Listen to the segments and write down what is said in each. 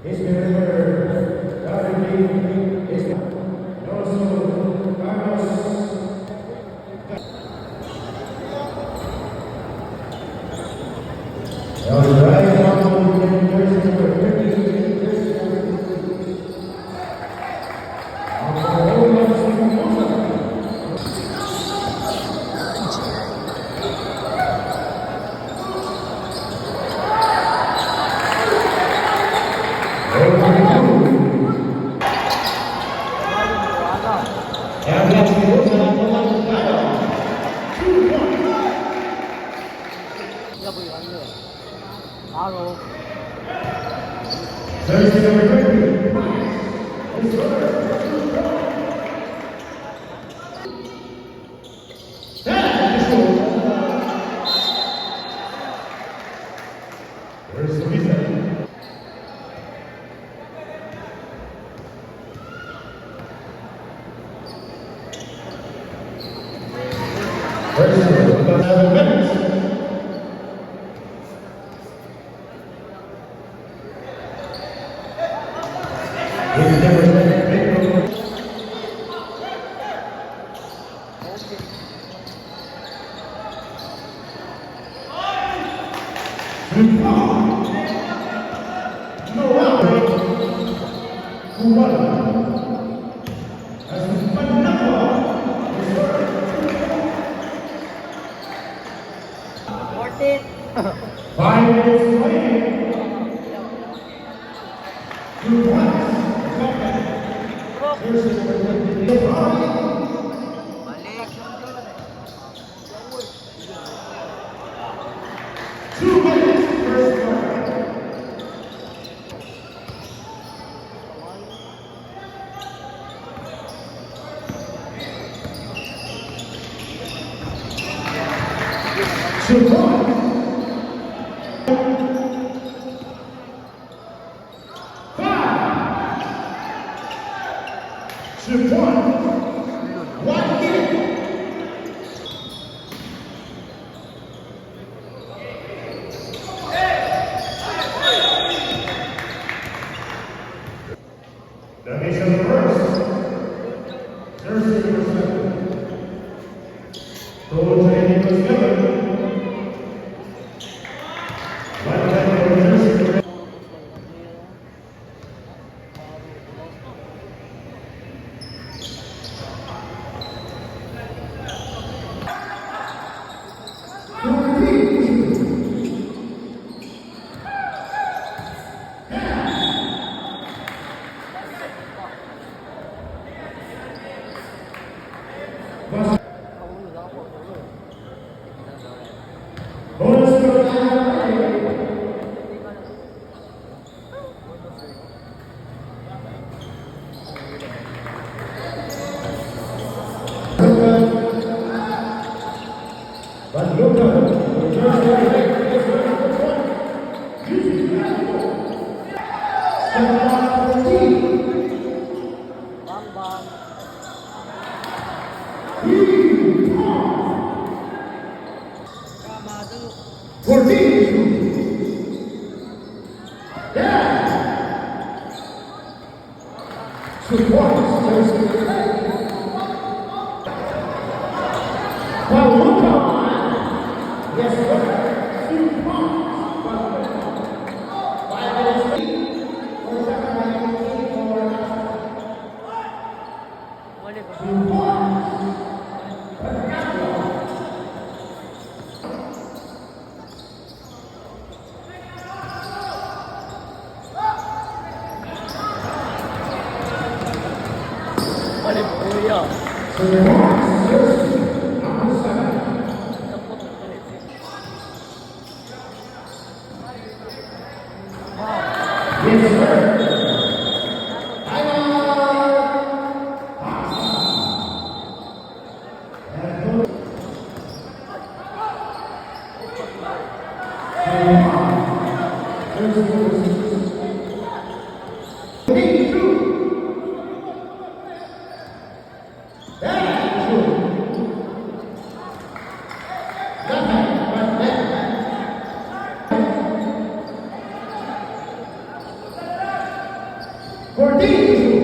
Este número, David, este, Rosso, Carlos. All right, now jersey number 50. 바로 Jersey number 50. Where's the reason? Where's the 7 minutes? worth it. 5 minutes playing. 2 points. Balik. 2 minutes. First quarter. Two points. 5. 2 points. 1 minute. The mission first. Jersey number 7. Goal training was given. One time for jersey number 8. Bonus for Bang bang. Kamado. 14. Yeah. 2 points. Jersey. Yes, sir. 2 points. 5 minutes. For second minute for Balik. 2 points. Balik kuya. 2 points. Jersey number 7. Yes, sir. 14.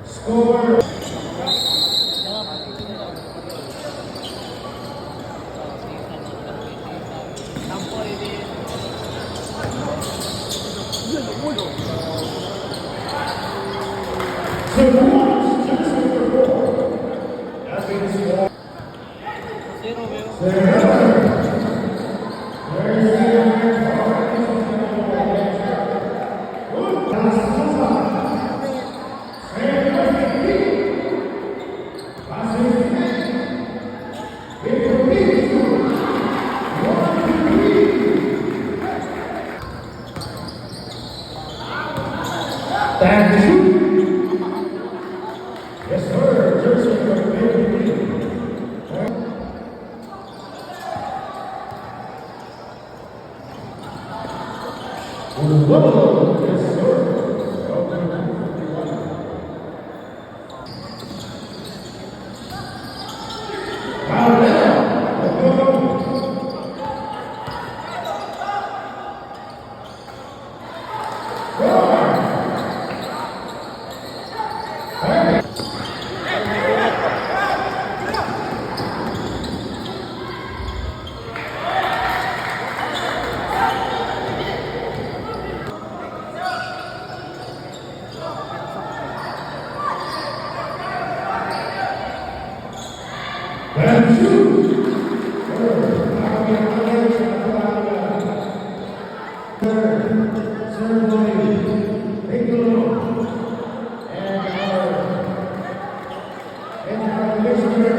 Score. So once, just number 4. As we score. Thank you. Yes, sir. Jersey number 15. Whoa, yes, sir. And two. Ceremony. Take a look. And our commissioner.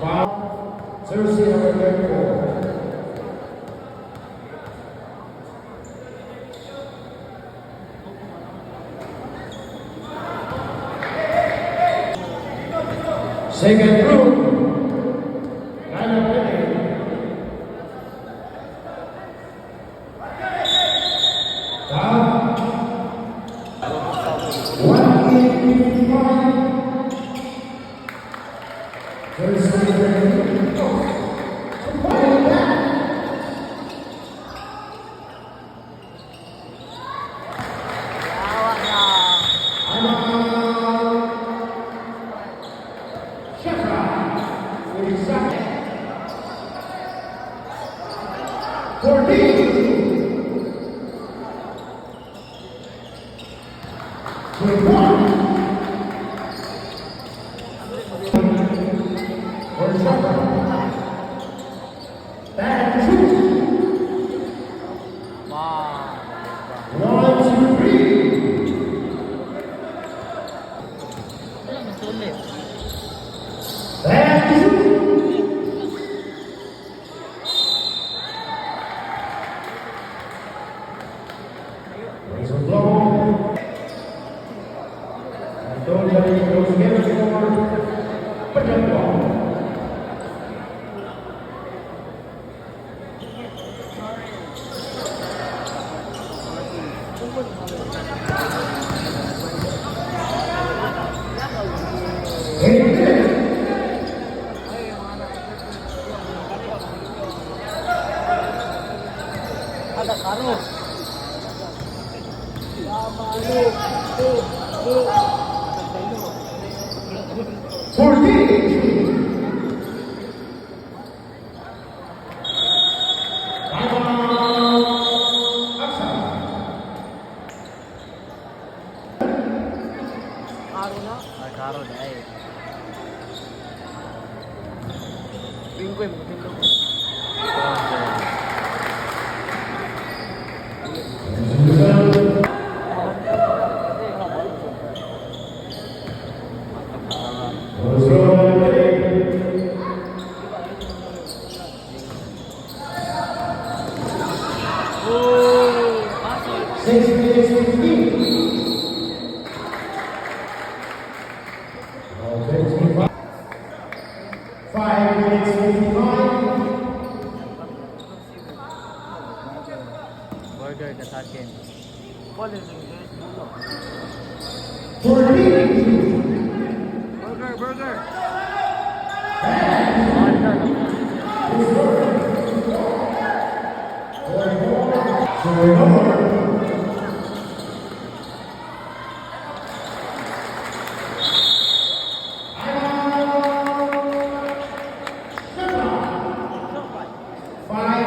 Wow. Jersey number 34. Second group. Line up ready. Down. 185. Jersey ready. Go. Ada karo. Karo na eh. Pingko mo, pingko mo. minutes 15. 5 minutes 55. Burger ka sa akin. Wala lang guys. 14. Burger. Wala.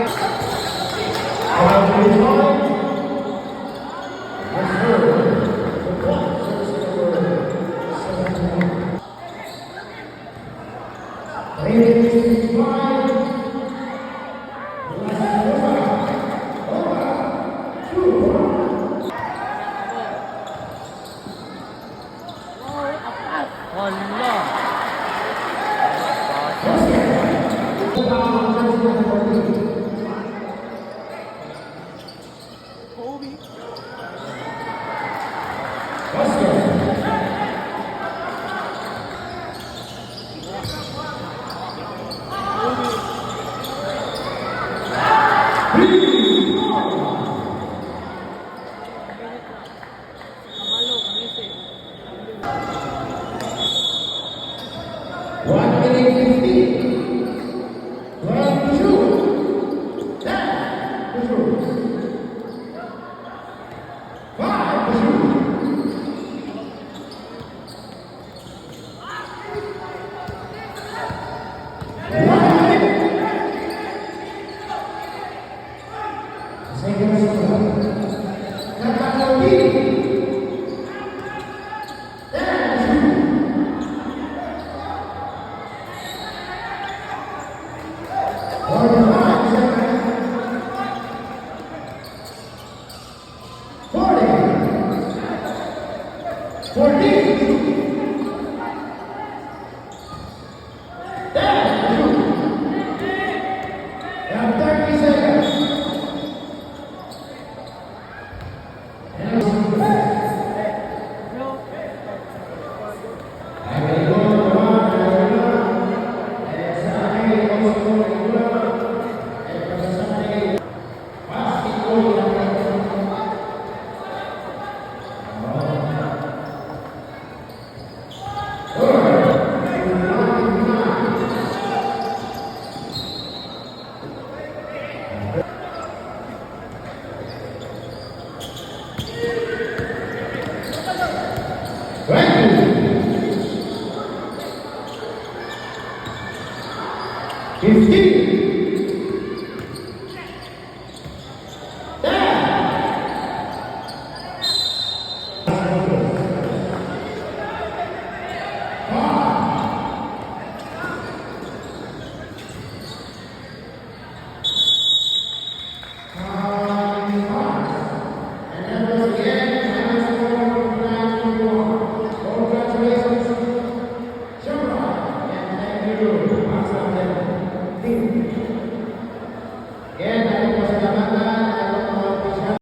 One minute 15. 12 to shoot. 10 to shoot. 5 to shoot. Again,